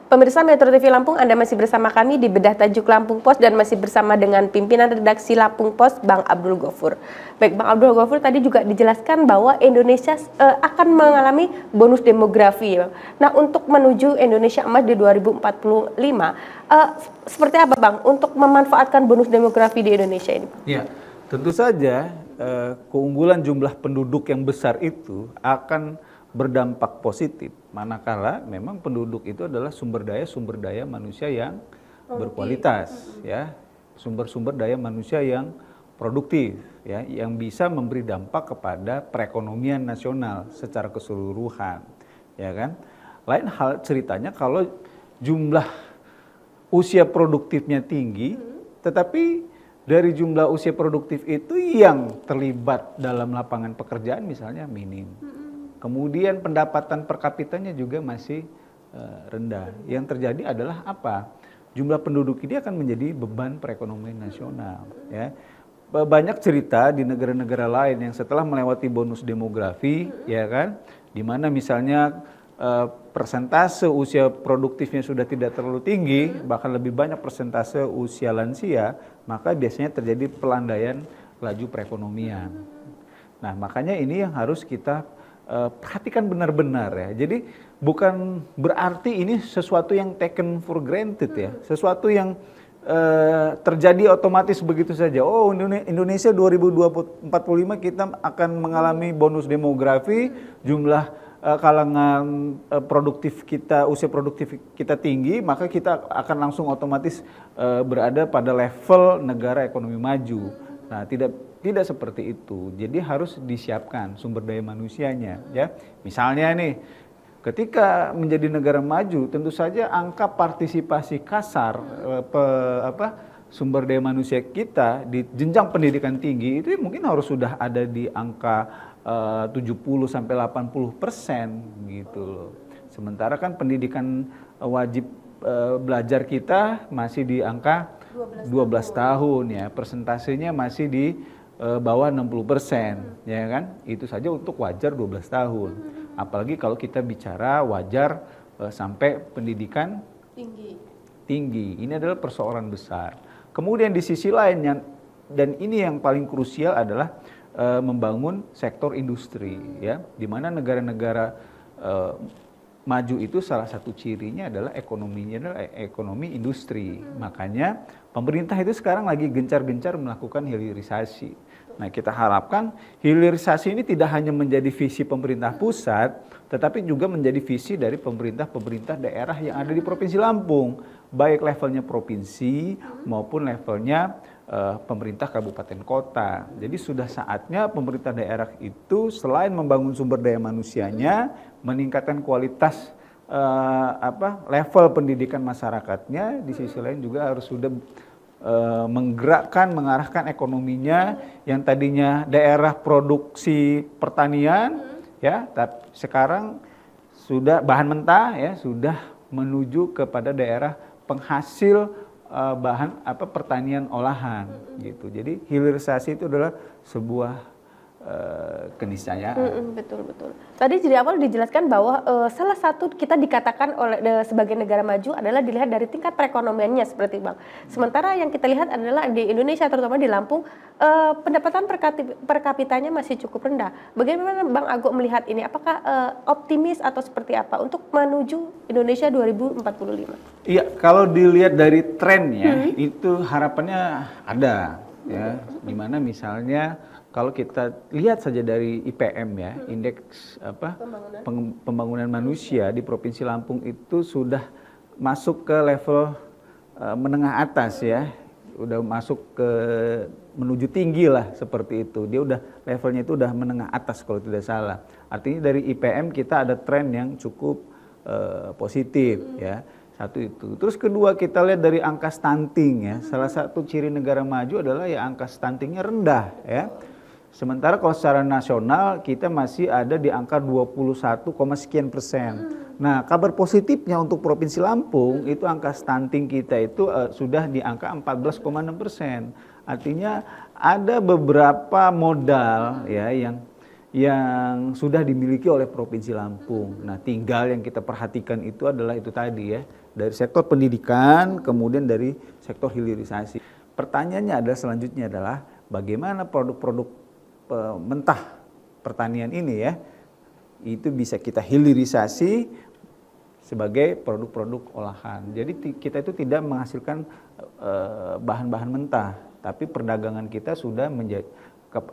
Pemirsa Metro TV Lampung, Anda masih bersama kami di Bedah Tajuk Lampung Pos dan masih bersama dengan pimpinan redaksi Lampung Pos, Bang Abdul Gofur. Baik, Bang Abdul Gofur, tadi juga dijelaskan bahwa Indonesia akan mengalami bonus demografi. Nah, untuk menuju Indonesia Emas di 2045, seperti apa, Bang, untuk memanfaatkan bonus demografi di Indonesia ini? Ya, tentu saja keunggulan jumlah penduduk yang besar itu akan berdampak positif, manakala memang penduduk itu adalah sumber daya manusia yang berkualitas, ya, sumber daya manusia yang produktif, ya, yang bisa memberi dampak kepada perekonomian nasional secara keseluruhan, ya kan. Lain hal ceritanya kalau jumlah usia produktifnya tinggi, tetapi dari jumlah usia produktif itu yang terlibat dalam lapangan pekerjaan misalnya minim. Kemudian pendapatan per kapitanya juga masih rendah. Yang terjadi adalah apa? Jumlah penduduk ini akan menjadi beban perekonomian nasional. Ya. Banyak cerita di negara-negara lain yang setelah melewati bonus demografi, ya kan, di mana misalnya persentase usia produktifnya sudah tidak terlalu tinggi, bahkan lebih banyak persentase usia lansia, maka biasanya terjadi pelandaian laju perekonomian. Nah, makanya ini yang harus kita perhatikan benar-benar, ya. Jadi bukan berarti ini sesuatu yang taken for granted, ya, sesuatu yang terjadi otomatis begitu saja. Oh, Indonesia 2045 kita akan mengalami bonus demografi, jumlah kalangan produktif kita, usia produktif kita tinggi, maka kita akan langsung otomatis berada pada level negara ekonomi maju. Nah, tidak seperti itu. Jadi harus disiapkan sumber daya manusianya, ya. Misalnya nih, ketika menjadi negara maju, tentu saja angka partisipasi kasar sumber daya manusia kita di jenjang pendidikan tinggi itu mungkin harus sudah ada di angka 70-80% gitu loh. Sementara kan pendidikan wajib belajar kita masih di angka 12 tahun, ya. Persentasenya masih di bawah 60%, ya kan? Itu saja untuk wajar 12 tahun. Apalagi kalau kita bicara wajar sampai pendidikan tinggi. Ini adalah persoalan besar. Kemudian di sisi lain dan ini yang paling krusial adalah membangun sektor industri, ya. Di mana negara-negara maju itu salah satu cirinya adalah ekonominya adalah ekonomi industri. Makanya pemerintah itu sekarang lagi gencar-gencar melakukan hilirisasi. Nah, kita harapkan hilirisasi ini tidak hanya menjadi visi pemerintah pusat, tetapi juga menjadi visi dari pemerintah daerah yang ada di Provinsi Lampung, baik levelnya provinsi maupun levelnya pemerintah kabupaten kota. Jadi sudah saatnya pemerintah daerah itu selain membangun sumber daya manusianya, meningkatkan kualitas level pendidikan masyarakatnya, di sisi lain juga harus sudah mengarahkan ekonominya yang tadinya daerah produksi pertanian, ya, tapi sekarang sudah bahan mentah, ya, sudah menuju kepada daerah penghasil bahan pertanian olahan gitu. Jadi hilirisasi itu adalah sebuah keniscayaan. Betul. Tadi di awal dijelaskan bahwa salah satu kita dikatakan sebagai negara maju adalah dilihat dari tingkat perekonomiannya seperti Bang. Sementara yang kita lihat adalah di Indonesia terutama di Lampung pendapatan per kapitanya masih cukup rendah. Bagaimana Bang Ago melihat ini? Apakah optimis atau seperti apa untuk menuju Indonesia 2045? Iya, kalau dilihat dari trennya itu harapannya ada, ya. Dimana misalnya kalau kita lihat saja dari IPM, ya, indeks pembangunan manusia di Provinsi Lampung itu sudah masuk ke level menengah atas, ya. Udah masuk ke menuju tinggi lah seperti itu. Dia udah levelnya itu udah menengah atas kalau tidak salah. Artinya dari IPM kita ada tren yang cukup positif, ya. Satu itu. Terus kedua kita lihat dari angka stunting, ya. Salah satu ciri negara maju adalah ya angka stuntingnya rendah, ya. Sementara kalau secara nasional kita masih ada di angka 21, sekian persen. Nah, kabar positifnya untuk Provinsi Lampung itu angka stunting kita itu sudah di angka 14,6%. Artinya ada beberapa modal, ya, yang sudah dimiliki oleh Provinsi Lampung. Nah, tinggal yang kita perhatikan itu adalah itu tadi ya, dari sektor pendidikan, kemudian dari sektor hilirisasi. Pertanyaannya adalah selanjutnya adalah bagaimana produk-produk mentah pertanian ini ya, itu bisa kita hilirisasi sebagai produk-produk olahan. Jadi kita itu tidak menghasilkan bahan-bahan mentah, tapi perdagangan kita sudah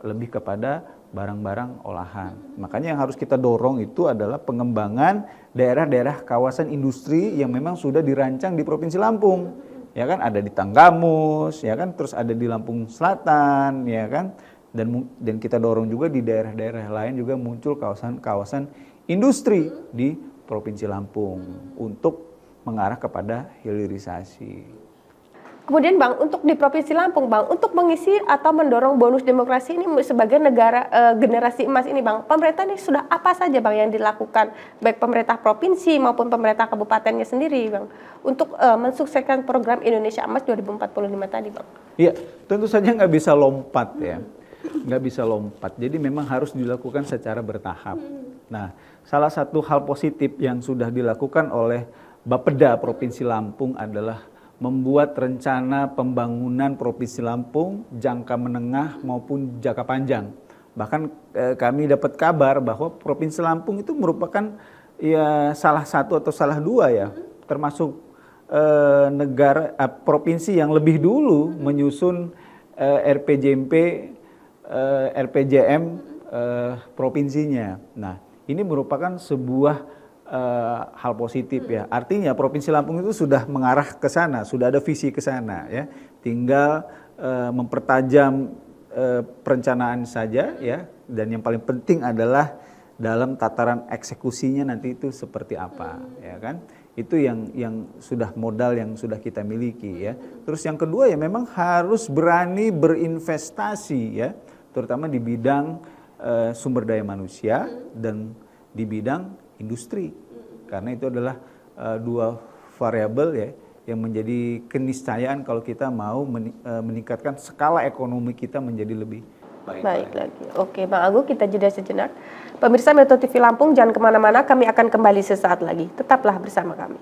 lebih kepada barang-barang olahan. Makanya yang harus kita dorong itu adalah pengembangan daerah-daerah kawasan industri yang memang sudah dirancang di Provinsi Lampung. Ya kan, ada di Tanggamus, ya kan, terus ada di Lampung Selatan, ya kan. Dan kita dorong juga di daerah-daerah lain juga muncul kawasan-kawasan industri di Provinsi Lampung untuk mengarah kepada hilirisasi. Kemudian Bang, untuk di Provinsi Lampung Bang, untuk mengisi atau mendorong bonus demokrasi ini sebagai negara generasi emas ini Bang, pemerintah ini sudah apa saja Bang yang dilakukan, baik pemerintah provinsi maupun pemerintah kabupatennya sendiri Bang, untuk mensukseskan program Indonesia Emas 2045 tadi Bang? Iya, tentu saja nggak bisa lompat ya, nggak bisa lompat. Jadi memang harus dilakukan secara bertahap. Nah, salah satu hal positif yang sudah dilakukan oleh Bapeda Provinsi Lampung adalah membuat rencana pembangunan Provinsi Lampung jangka menengah maupun jangka panjang. Bahkan kami dapat kabar bahwa Provinsi Lampung itu merupakan ya salah satu atau salah dua ya, termasuk provinsi yang lebih dulu menyusun RPJMP, RPJM provinsinya. Nah, ini merupakan sebuah hal positif ya. Artinya Provinsi Lampung itu sudah mengarah ke sana, sudah ada visi ke sana ya. Tinggal mempertajam perencanaan saja ya. Dan yang paling penting adalah dalam tataran eksekusinya nanti itu seperti apa ya kan. Itu yang sudah modal yang sudah kita miliki ya. Terus yang kedua ya memang harus berani berinvestasi ya, terutama di bidang sumber daya manusia dan di bidang industri, karena itu adalah dua variabel ya yang menjadi keniscayaan kalau kita mau meningkatkan skala ekonomi kita menjadi lebih baik lagi. Oke Bang Agung, kita jeda sejenak. Pemirsa Metro TV Lampung, jangan kemana-mana, kami akan kembali sesaat lagi. Tetaplah bersama kami.